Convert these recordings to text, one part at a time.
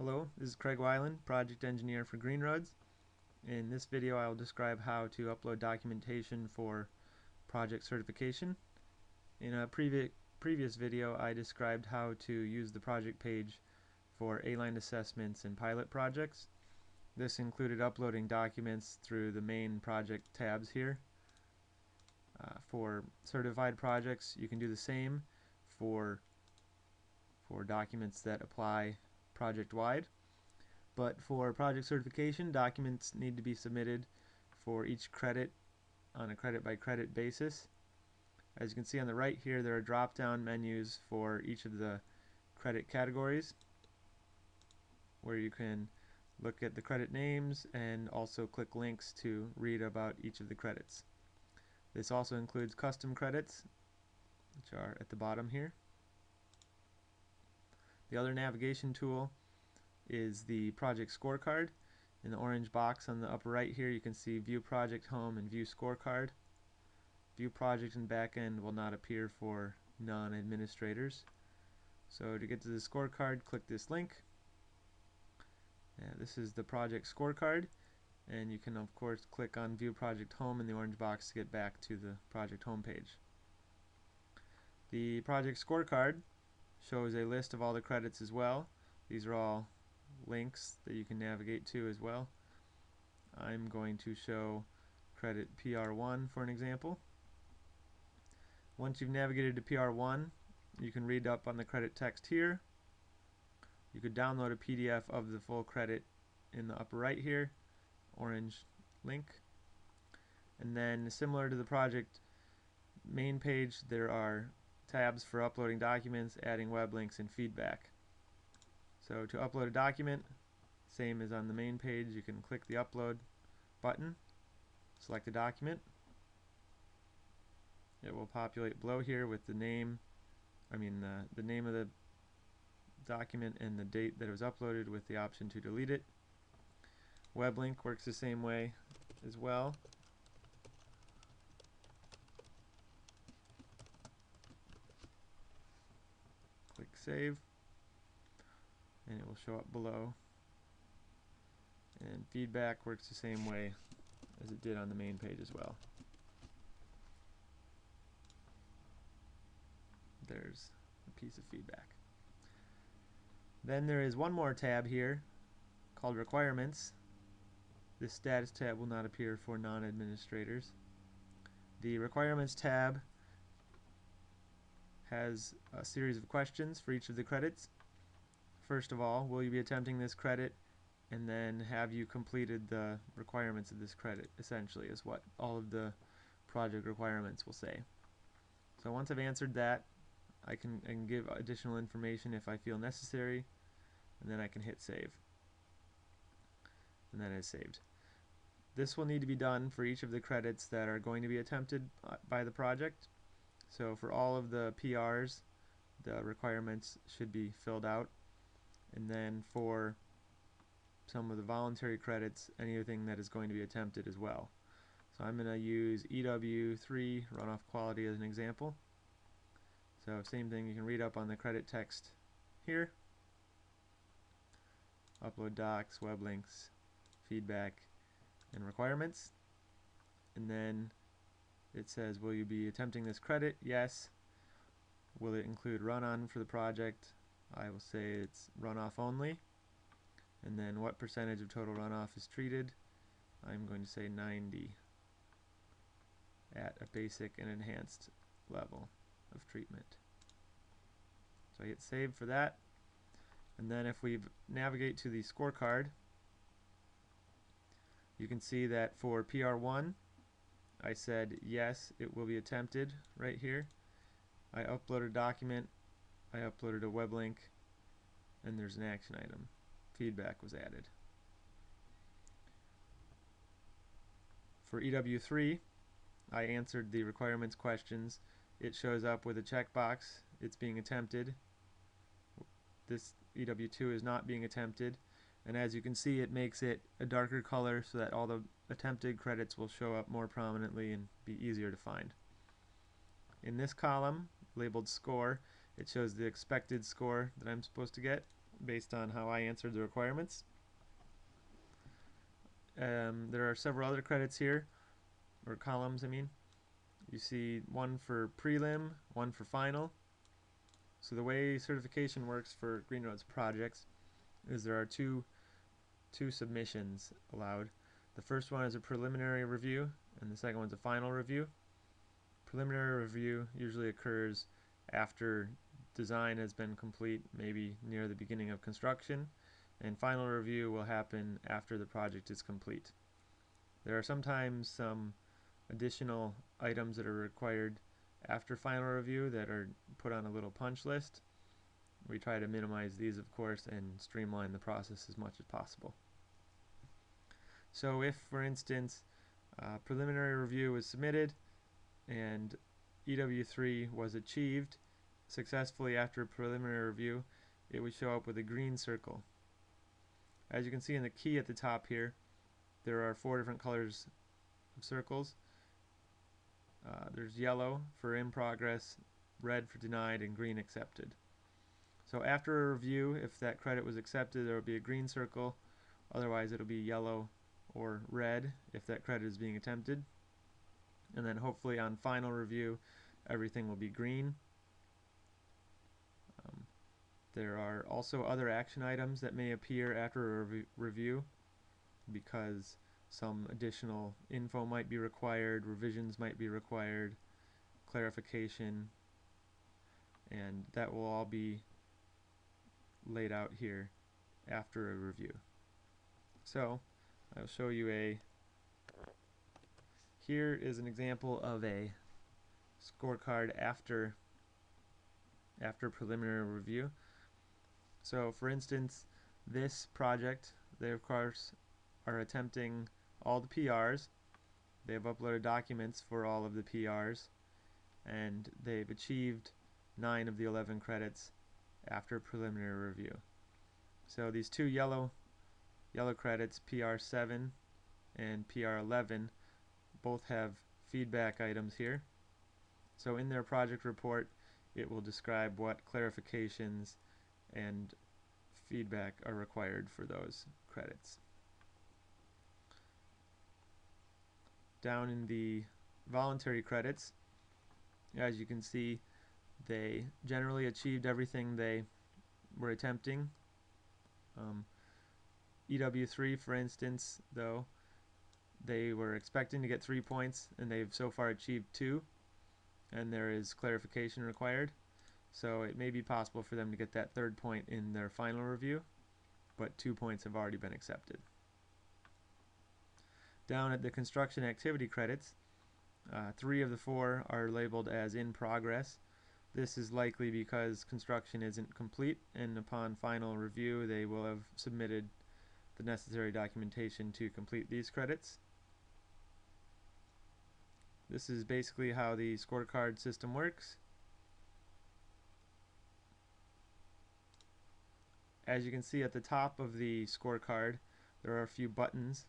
Hello, this is Craig Weiland, Project Engineer for Greenroads. In this video I will describe how to upload documentation for project certification. In a previous video I described how to use the project page for A-line assessments and pilot projects. This included uploading documents through the main project tabs here. For certified projects you can do the same for documents that apply project-wide. But for project certification, documents need to be submitted for each credit on a credit-by-credit basis. As you can see on the right here, there are drop-down menus for each of the credit categories where you can look at the credit names and also click links to read about each of the credits. This also includes custom credits, which are at the bottom here. The other navigation tool is the project scorecard. In the orange box on the upper right here you can see View Project Home and View Scorecard. View Project and Backend will not appear for non-administrators. So to get to the scorecard, click this link. This is the project scorecard, and you can of course click on View Project Home in the orange box to get back to the project home page. The project scorecard shows a list of all the credits as well. These are all links that you can navigate to as well. I'm going to show credit PR1 for an example. Once you've navigated to PR1, you can read up on the credit text here. You could download a PDF of the full credit in the upper right here, orange link. And then similar to the project main page, there are tabs for uploading documents, adding web links, and feedback. So to upload a document, same as on the main page, you can click the upload button, select the document. It will populate below here with the name, the name of the document and the date that it was uploaded with the option to delete it. Web link works the same way as well. Click Save, and it will show up below. And feedback works the same way as it did on the main page as well. There's a piece of feedback. Then there is one more tab here called Requirements. This status tab will not appear for non-administrators. The Requirements tab has a series of questions for each of the credits. First of all, will you be attempting this credit? And then have you completed the requirements of this credit, essentially, is what all of the project requirements will say. So once I've answered that, I can give additional information if I feel necessary, and then I can hit Save. And that is saved. This will need to be done for each of the credits that are going to be attempted by the project. So for all of the PRs, the requirements should be filled out. And then for some of the voluntary credits, anything that is going to be attempted as well. So I'm going to use EW3 runoff quality as an example. So same thing, you can read up on the credit text here. Upload docs, web links, feedback, and requirements. And then it says, will you be attempting this credit? Yes. Will it include run-on for the project? I will say it's runoff only. And then what percentage of total runoff is treated? I'm going to say 90 at a basic and enhanced level of treatment. So I hit Save for that. And then if we navigate to the scorecard, you can see that for PR1 I said yes, it will be attempted right here. I uploaded a document, I uploaded a web link, and there's an action item. Feedback was added. For EW3, I answered the requirements questions. It shows up with a checkbox. It's being attempted. This EW2 is not being attempted. And as you can see, it makes it a darker color so that all the attempted credits will show up more prominently and be easier to find. In this column, labeled Score, it shows the expected score that I'm supposed to get, based on how I answered the requirements. There are several other credits here, or columns I mean. You see one for prelim, one for final. So the way certification works for Greenroads projects is there are two submissions allowed. The first one is a preliminary review, and the second one's a final review. Preliminary review usually occurs after design has been complete, maybe near the beginning of construction, and final review will happen after the project is complete. There are sometimes some additional items that are required after final review that are put on a little punch list. We try to minimize these, of course, and streamline the process as much as possible. So if, for instance, preliminary review was submitted and EW3 was achieved successfully after preliminary review, it would show up with a green circle. As you can see in the key at the top here, there are 4 different colors of circles. There's yellow for in progress, red for denied, and green accepted. So after a review, if that credit was accepted, there will be a green circle. Otherwise, it'll be yellow or red if that credit is being attempted. And then hopefully on final review, everything will be green. There are also other action items that may appear after a review because some additional info might be required, revisions might be required, clarification, and that will all be laid out here after a review. So I'll show you here is an example of a scorecard after preliminary review. So for instance, this project, they of course are attempting all the PRs. They have uploaded documents for all of the PRs, and they've achieved 9 of the 11 credits after preliminary review. So these 2 yellow credits, PR7 and PR11, both have feedback items here. So in their project report, it will describe what clarifications and feedback are required for those credits. Down in the voluntary credits, as you can see, they generally achieved everything they were attempting. EW3, for instance, though, they were expecting to get 3 points, and they've so far achieved 2, and there is clarification required. So it may be possible for them to get that 3rd point in their final review, but 2 points have already been accepted. Down at the construction activity credits, 3 of the 4 are labeled as in progress. This is likely because construction isn't complete, and upon final review they will have submitted the necessary documentation to complete these credits. This is basically how the scorecard system works. As you can see at the top of the scorecard, there are a few buttons.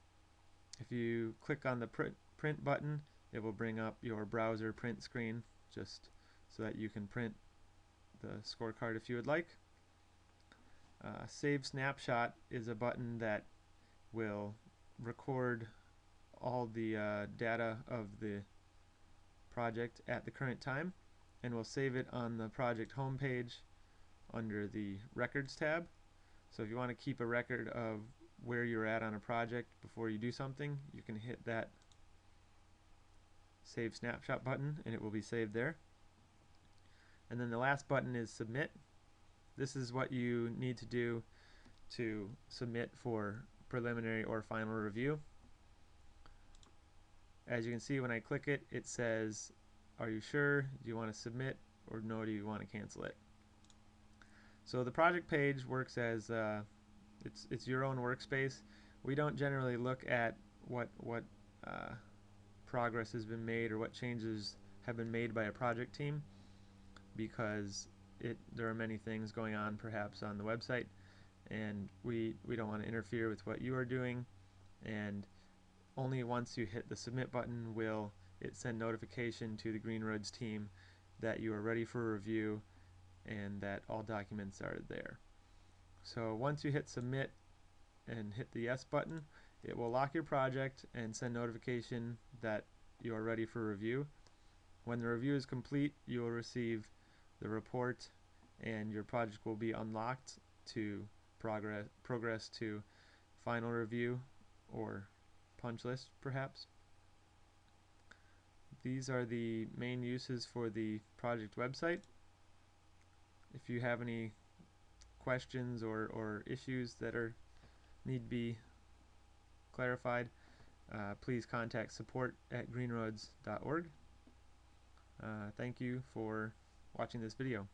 If you click on the print button, it will bring up your browser print screen, just so that you can print the scorecard if you would like. Save Snapshot is a button that will record all the data of the project at the current time, and will save it on the project homepage under the Records tab. So if you want to keep a record of where you're at on a project before you do something, you can hit that Save Snapshot button and it will be saved there. And then the last button is Submit. This is what you need to do to submit for preliminary or final review. As you can see, when I click it, it says, are you sure? Do you want to submit, or no, do you want to cancel it? So the project page works as it's your own workspace. We don't generally look at what progress has been made or what changes have been made by a project team, because there are many things going on perhaps on the website, and we don't want to interfere with what you are doing. And only once you hit the submit button will it send notification to the Greenroads team that you are ready for review and that all documents are there. So once you hit submit and hit the yes button, it will lock your project and send notification that you are ready for review. When the review is complete, you will receive the report and your project will be unlocked to progress to final review or punch list perhaps. These are the main uses for the project website. If you have any questions or issues that need to be clarified, please contact support@greenroads.org. Thank you for watching this video.